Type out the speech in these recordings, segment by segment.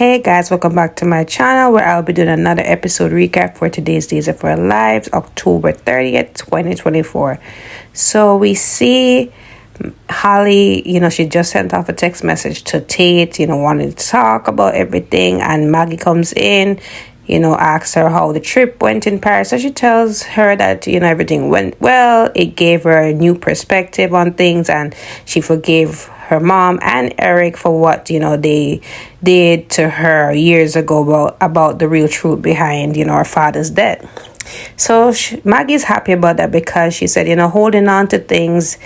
Hey guys, welcome back to my channel where I'll be doing another episode recap for today's Days of Our Lives, October 30th, 2024. So we see Holly, she just sent off a text message to Tate, wanting to talk about everything, and Maggie comes in, asks her how the trip went in Paris. So she tells her that, everything went well. It gave her a new perspective on things, and she forgave her mom and Eric for what, they did to her years ago about the real truth behind, her father's death. So Maggie's happy about that because she said, holding on to things,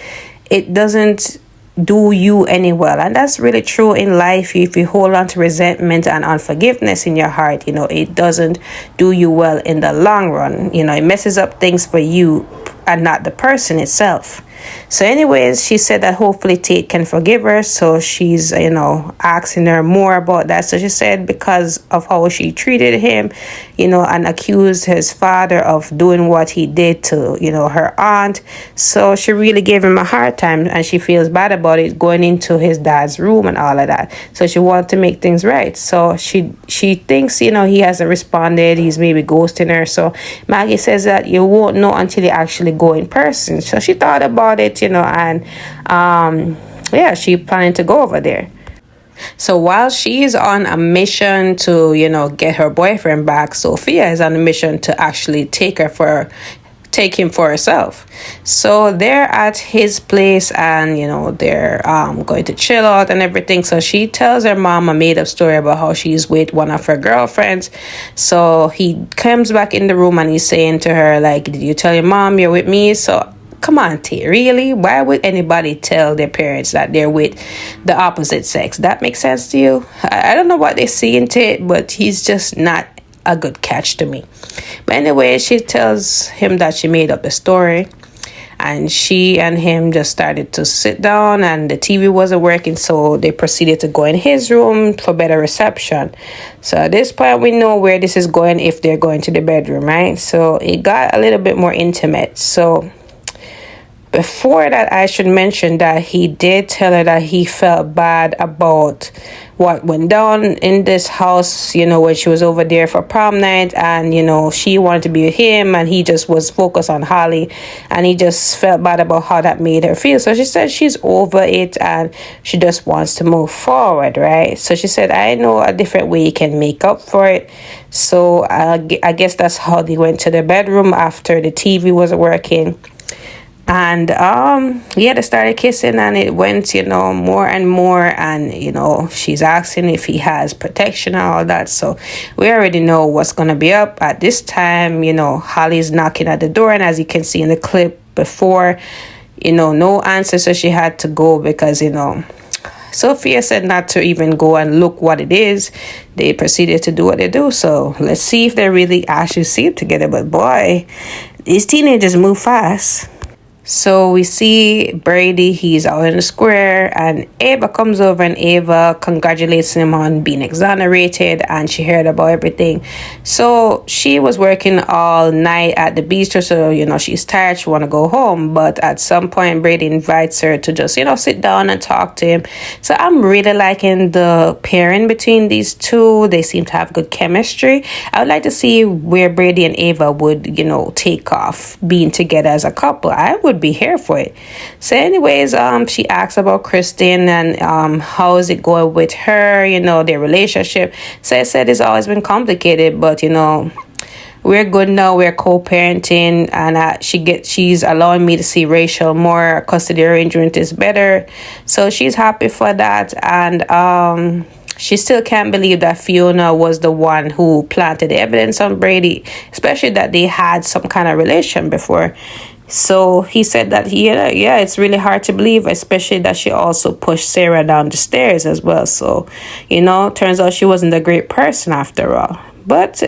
it doesn't do you any well. And that's really true in life. If you hold on to resentment and unforgiveness in your heart, it doesn't do you well in the long run. It messes up things for you and not the person itself. So anyways, she said that hopefully Tate can forgive her. So she's, asking her more about that. So she said because of how she treated him, and accused his father of doing what he did to, her aunt. So she really gave him a hard time and she feels bad about it, going into his dad's room and all of that. So she wants to make things right. So she thinks, he hasn't responded. He's maybe ghosting her. So Maggie says that you won't know until you actually go in person. So she thought about it, and she planning to go over there. So while she's on a mission to, get her boyfriend back, Sophia is on a mission to actually take him for herself. So they're at his place and, they're going to chill out and everything. So she tells her mom a made-up story about how she's with one of her girlfriends. So he comes back in the room and he's saying to her, like, did you tell your mom you're with me? So come on, T, really? Why would anybody tell their parents that they're with the opposite sex? That makes sense to you? I don't know what they see in Tate, but he's just not a good catch to me. But anyway, she tells him that she made up the story. And she and him just started to sit down and the TV wasn't working. So they proceeded to go in his room for better reception. So at this point, we know where this is going if they're going to the bedroom, right? So it got a little bit more intimate. So before that, I should mention that he did tell her that he felt bad about what went down in this house, when she was over there for prom night and, she wanted to be with him and he just was focused on Holly and he just felt bad about how that made her feel. So she said she's over it and she just wants to move forward, right? So she said, I know a different way you can make up for it. So I guess that's how they went to the bedroom after the TV wasn't working. And they started kissing and it went, more and more. And, she's asking if he has protection and all that. So we already know what's going to be up. At this time, Holly's knocking at the door. And as you can see in the clip before, no answer. So she had to go because, Sophia said not to even go and look what it is. They proceeded to do what they do. So let's see if they really actually see it together. But boy, these teenagers move fast. So we see Brady, he's out in the square, and Ava comes over and Ava congratulates him on being exonerated and she heard about everything. So she was working all night at the bistro, so, she's tired, she want to go home. But at some point, Brady invites her to just, sit down and talk to him. So I'm really liking the pairing between these two. They seem to have good chemistry. I would like to see where Brady and Ava would, take off being together as a couple. I would be here for it. So anyways, she asks about Kristen and how is it going with her, their relationship. So I said it's always been complicated, but we're good now. We're co-parenting and she's allowing me to see Rachel more. Custody arrangement is better, so she's happy for that. And she still can't believe that Fiona was the one who planted the evidence on Brady, especially that they had some kind of relation before. So he said that, it's really hard to believe, especially that she also pushed Sarah down the stairs as well. So, turns out she wasn't a great person after all. But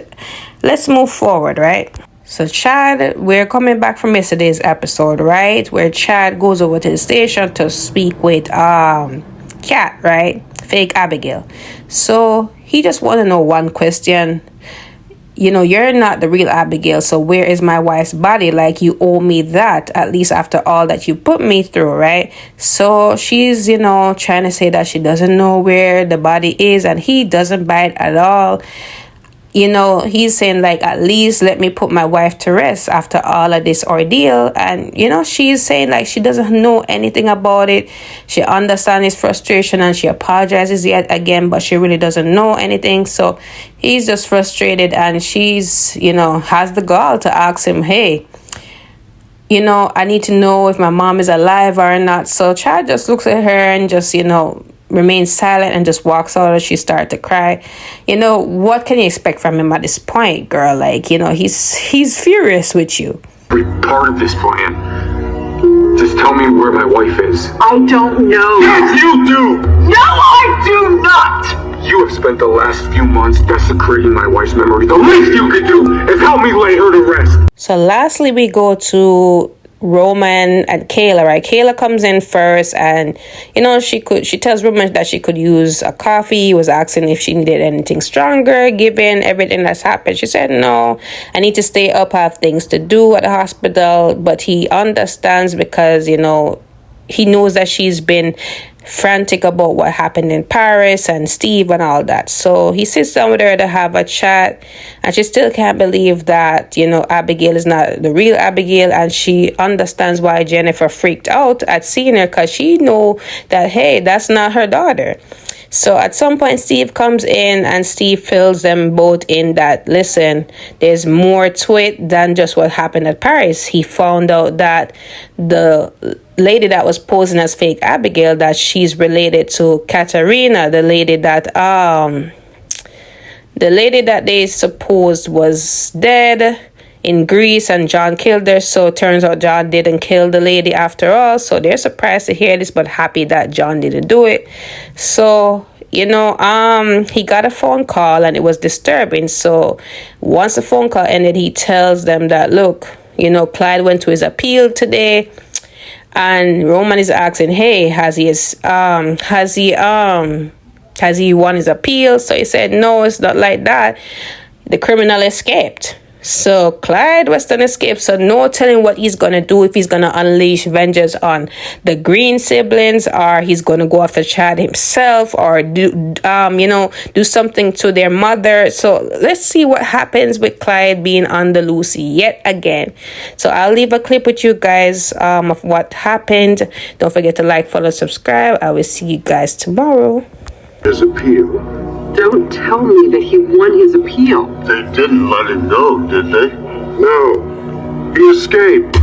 let's move forward, right? So Chad, we're coming back from yesterday's episode, right? Where Chad goes over to the station to speak with Kat, right? Fake Abigail. So he just want to know one question. you're not the real Abigail, so where is my wife's body? Like, you owe me that, at least after all that you put me through, right? So she's, trying to say that she doesn't know where the body is, and he doesn't buy it at all. He's saying, like, at least let me put my wife to rest after all of this ordeal. And, she's saying, like, she doesn't know anything about it. She understands his frustration and she apologizes yet again, but she really doesn't know anything. So he's just frustrated, and she's, has the gall to ask him, hey, I need to know if my mom is alive or not. So Chad just looks at her and just, remains silent and just walks out, and she started to cry. What can you expect from him at this point, girl? Like, he's furious with you. Every part of this plan. Just tell me where my wife is. I don't know. Yes, you do! No, I do not! You have spent the last few months desecrating my wife's memory. The least you could do is help me lay her to rest. So lastly, we go to Roman and Kayla, right? Kayla comes in first, and she tells Roman that she could use a coffee. He was asking if she needed anything stronger given everything that's happened. She said, no, I need to stay up, I have things to do at the hospital. But he understands because he knows that she's been frantic about what happened in Paris and Steve and all that. So he sits down with her to have a chat, and she still can't believe that, Abigail is not the real Abigail, and she understands why Jennifer freaked out at seeing her, because she know that, hey, that's not her daughter. So at some point, Steve comes in, and Steve fills them both in that, listen, there's more to it than just what happened at Paris. He found out that the lady that was posing as fake Abigail, that she's related to Katerina, the lady that they supposed was dead in Greece, and John killed her. So it turns out John didn't kill the lady after all. So they're surprised to hear this, but happy that John didn't do it. So he got a phone call, and it was disturbing. So once the phone call ended, he tells them that, look, Clyde went to his appeal today, and Roman is asking, hey, has he won his appeal? So he said, no, it's not like that. The criminal escaped. So Clyde Weston escaped. So no telling what he's going to do, if he's going to unleash vengeance on the Green siblings, or he's going to go after Chad himself, or do something to their mother. So let's see what happens with Clyde being on the loose yet again. So I'll leave a clip with you guys of what happened. Don't forget to like, follow, subscribe. I will see you guys tomorrow. His appeal. Don't tell me that he won his appeal. They didn't let him go, did they? No. He escaped.